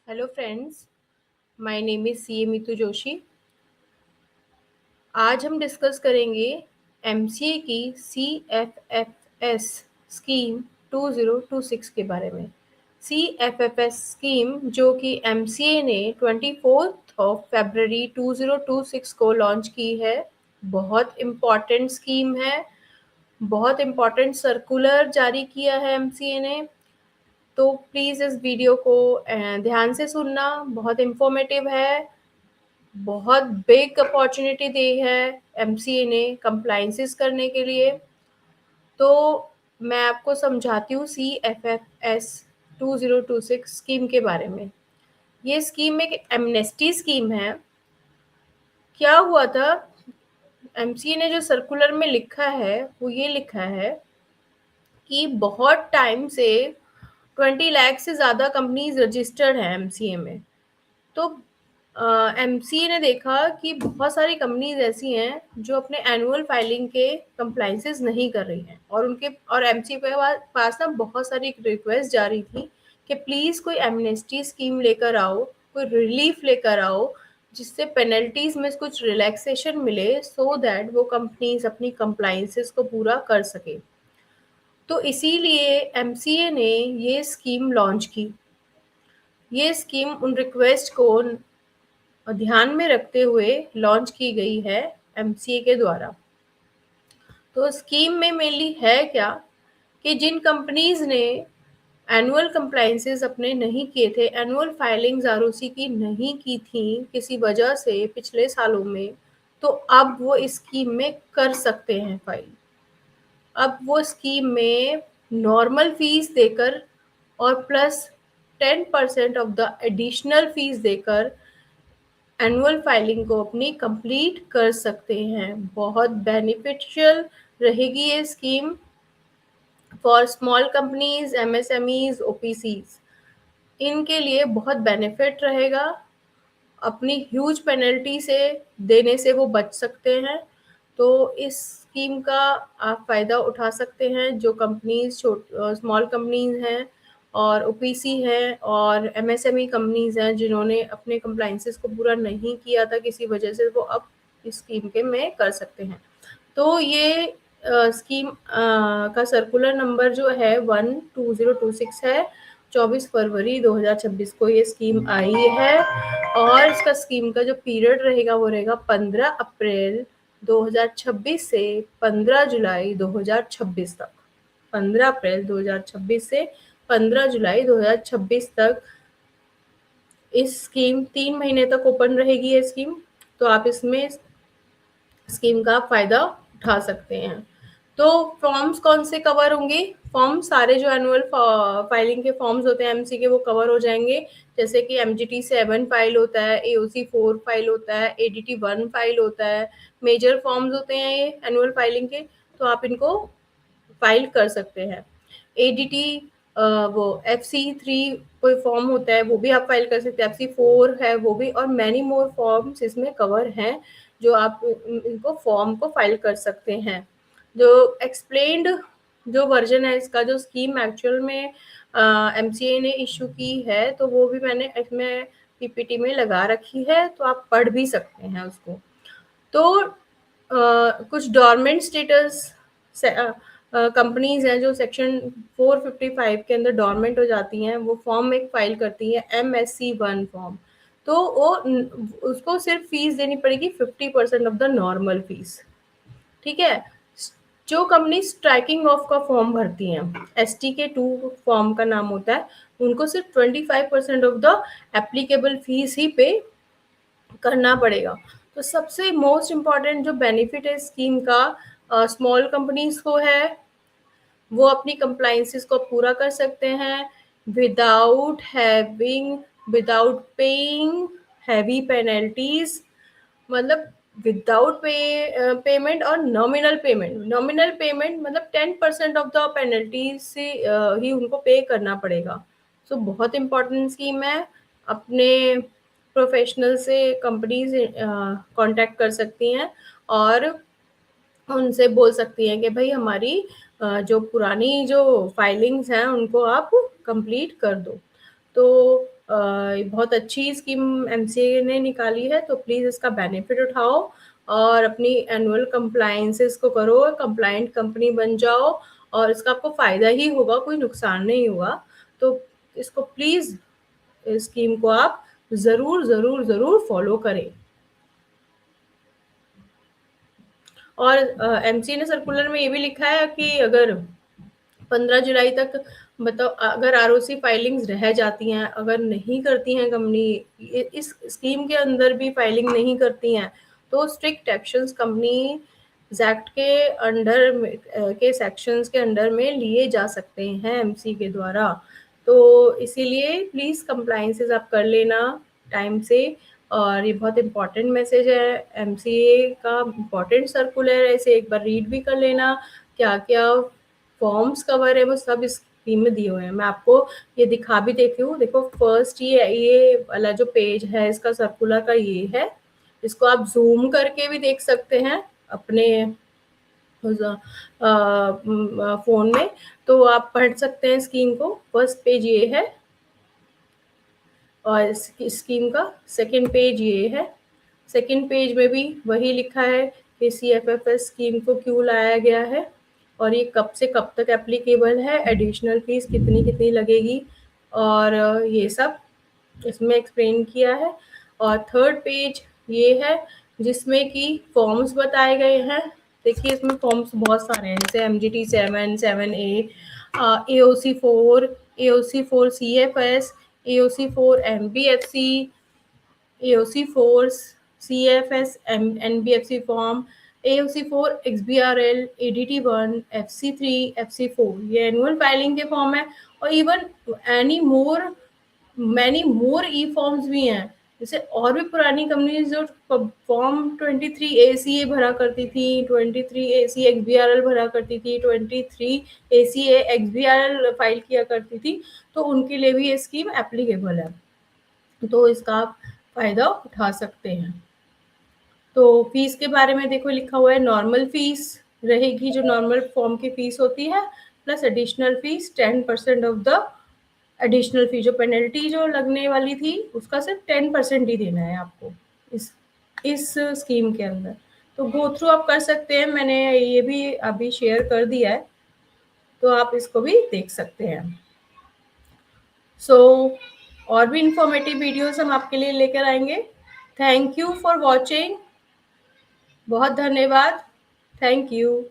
Hello friends, my name is C A Meetu Joshi. आज हम discuss करेंगे एमसीए की सीएफएफएस स्कीम 2026 के बारे में। सीएफएफएस स्कीम जो कि एमसीए ने 24 फरवरी 2026 को लॉन्च की है, बहुत इम्पॉर्टेंट स्कीम है। बहुत इम्पॉर्टेंट सर्कुलर जारी किया है एमसीए ने। तो प्लीज़ इस वीडियो को ध्यान से सुनना, बहुत इन्फॉर्मेटिव है। बहुत बिग अपॉर्चुनिटी दी है एमसीए ने कंप्लाइंसेस करने के लिए। तो मैं आपको समझाती हूँ सीएफएफएस 2026 स्कीम के बारे में। ये स्कीम एक एमनेस्टी स्कीम है। क्या हुआ था, एमसीए ने जो सर्कुलर में लिखा है वो ये लिखा है कि बहुत टाइम से 20 लाख से ज़्यादा कंपनीज रजिस्टर्ड हैं एमसीए में। तो एमसीए ने देखा कि बहुत सारी कंपनीज ऐसी हैं जो अपने एनुअल फाइलिंग के कंप्लाइंसेस नहीं कर रही हैं, और एमसीए के पास ना बहुत सारी रिक्वेस्ट जा रही थी कि प्लीज़ कोई एमनेस्टी स्कीम लेकर आओ, कोई रिलीफ लेकर आओ, जिससे पेनल्टीज में कुछ रिलैक्सेशन मिले, सो दैट वो कंपनीज अपनी कंप्लाइंसेस को पूरा कर सके। तो इसीलिए एमसीए ने ये स्कीम लॉन्च की। ये स्कीम उन रिक्वेस्ट को ध्यान में रखते हुए लॉन्च की गई है एमसीए के द्वारा। तो स्कीम में मेनली है क्या कि जिन कंपनीज ने एनुअल कंप्लाइंसेस अपने नहीं किए थे, एनुअल फाइलिंग्स आरओसी की नहीं की थी किसी वजह से पिछले सालों में, तो अब वो इस स्कीम में कर सकते हैं फाइल। अब वो स्कीम में नॉर्मल फीस देकर और plus 10% of the additional fees देकर एनुअल फाइलिंग को अपनी कंप्लीट कर सकते हैं। बहुत बेनिफिशियल रहेगी ये scheme for small companies, MSMEs, OPCs. इनके लिए बहुत बेनिफिट रहेगा। अपनी ह्यूज पेनल्टी से देने से वो बच सकते हैं। तो इस स्कीम का आप फ़ायदा उठा सकते हैं। जो कंपनीज स्मॉल कंपनीज हैं और ओपीसी हैं और एमएसएमई कंपनीज हैं जिन्होंने अपने कंप्लाइंसेस को पूरा नहीं किया था किसी वजह से, वो अब इस स्कीम के में कर सकते हैं। तो ये स्कीम का सर्कुलर नंबर जो है 12026 है। 24 फरवरी 2026 को ये स्कीम आई है, और इसका स्कीम का जो पीरियड रहेगा वो रहेगा 15 अप्रैल 2026 से 15 जुलाई 2026 तक। 15 अप्रैल 2026 से 15 जुलाई 2026 तक इस स्कीम 3 महीने तक ओपन रहेगी ये स्कीम। तो आप इसमें स्कीम का फ़ायदा उठा सकते हैं। तो फॉर्म्स कौन से कवर होंगे? फॉर्म सारे जो एनुअल फाइलिंग के फॉर्म्स होते हैं एमसी के, वो कवर हो जाएंगे। जैसे कि एमजीटी 7 फाइल होता है, एओसी 4 फाइल होता है, एडीटी 1 फाइल होता है। मेजर फॉर्म्स होते हैं ये एनुअल फाइलिंग के, तो आप इनको फाइल कर सकते हैं। एडीटी वो FC3 कोई फॉर्म होता है, वो भी आप फाइल कर सकते हैं। FC4 है वो भी, और मैनी मोर फॉर्म्स इसमें कवर हैं जो आप इनको फॉर्म को फाइल कर सकते हैं। जो एक्सप्लेन्ड जो वर्जन है इसका, जो स्कीम एक्चुअल में एमसीए ने इशू की है, तो वो भी मैंने इसमें पीपीटी में लगा रखी है, तो आप पढ़ भी सकते हैं उसको। तो कुछ डोरमेंट स्टेटस कंपनीज हैं जो सेक्शन 455 के अंदर डोरमेंट हो जाती हैं, वो फॉर्म एक फाइल करती है MSC1 फॉर्म। तो वो उसको सिर्फ फीस देनी पड़ेगी 50% ऑफ द नॉर्मल फीस। ठीक है। जो कंपनी स्ट्राइकिंग ऑफ का फॉर्म भरती हैं, STK2 फॉर्म का नाम होता है, उनको सिर्फ 25% ऑफ द एप्लीकेबल फीस ही पे करना पड़ेगा। तो सबसे मोस्ट इम्पॉर्टेंट जो बेनिफिट है स्कीम का स्मॉल कंपनीज को है, वो अपनी कंप्लाइंसेस को पूरा कर सकते हैं विदाउट पेइंग हैवी पेनल्टीज। मतलब विदाउट पेमेंट और नॉमिनल पेमेंट मतलब 10% ऑफ द पेनल्टी से ही उनको पे करना पड़ेगा। सो बहुत इम्पोर्टेंट स्कीम है। अपने प्रोफेशनल से कंपनीज कांटेक्ट कर सकती हैं और उनसे बोल सकती हैं कि भाई हमारी जो पुरानी जो फाइलिंग्स हैं उनको आप कंप्लीट कर दो। तो बहुत अच्छी स्कीम एमसीए ने निकाली है, तो प्लीज़ इसका बेनिफिट उठाओ और अपनी एनुअल कंप्लायंसेस को करो, कंप्लायंट कंपनी बन जाओ और इसका आपको फ़ायदा ही होगा, कोई नुकसान नहीं होगा। तो इसको प्लीज़, इस स्कीम को आप ज़रूर ज़रूर ज़रूर फॉलो करें। और एमसीए ने सर्कुलर में ये भी लिखा है कि अगर 15 जुलाई तक मतलब अगर आरओसी फाइलिंग्स रह जाती हैं, अगर नहीं करती हैं कंपनी, इस स्कीम के अंदर भी फाइलिंग नहीं करती हैं, तो स्ट्रिक्ट एक्शंस कंपनी एक्ट के अंडर के सेक्शंस के अंडर में लिए जा सकते हैं एमसी के द्वारा। तो इसीलिए प्लीज़ कंप्लाइंसेस आप कर लेना टाइम से। और ये बहुत इम्पॉर्टेंट मैसेज है, एमसीए का इम्पॉर्टेंट सर्कुलर है, इसे एक बार रीड भी कर लेना। क्या क्या फॉर्म्स कवर है वो सब इस स्कीम में दिए हुए हैं। मैं आपको ये दिखा भी देती हूँ। देखो फर्स्ट ये वाला जो पेज है इसका सर्कुलर का ये है, इसको आप जूम करके भी देख सकते हैं अपने फ़ोन में, तो आप पढ़ सकते हैं स्कीम को। फर्स्ट पेज ये है और स्कीम का सेकंड पेज ये है। सेकंड पेज में भी वही लिखा है कि सीएफएफएस स्कीम को क्यों लाया गया है और ये कब से कब तक एप्लीकेबल है, एडिशनल फीस कितनी कितनी लगेगी और ये सब इसमें एक्सप्लेन किया है। और थर्ड पेज ये है जिसमें कि फॉर्म्स बताए गए हैं। देखिए इसमें फॉर्म्स बहुत सारे हैं, जैसे MGT 7, 7A, AOC 4, AOC 4 CFS, AOC 4 MBFC, AOC 4 CFS NBFC form, AOC 4 XBRL, ADT 1, FC 3, FC 4, ये एनुअल फाइलिंग के फॉर्म है। और इवन मैनी मोर ई फॉर्म्स भी हैं, जैसे और भी पुरानी कंपनीज जो फॉर्म 23ACA भरा करती थी, 23AC XBRL भरा करती थी, 23ACA XBRL फाइल किया करती थी, तो उनके लिए भी ये स्कीम एप्लीकेबल है, तो इसका आप फायदा उठा सकते हैं। तो फीस के बारे में देखो लिखा हुआ है, नॉर्मल फीस रहेगी जो नॉर्मल फॉर्म की फीस होती है, plus additional fees 10% of the additional fee, जो पेनल्टी जो लगने वाली थी उसका सिर्फ 10% ही देना है आपको इस स्कीम के अंदर। तो गो थ्रू आप कर सकते हैं, मैंने ये भी अभी शेयर कर दिया है, तो आप इसको भी देख सकते हैं। सो और भी इंफॉर्मेटिव वीडियोस हम आपके लिए लेकर आएंगे। थैंक यू फॉर वॉचिंग, बहुत धन्यवाद, थैंक यू।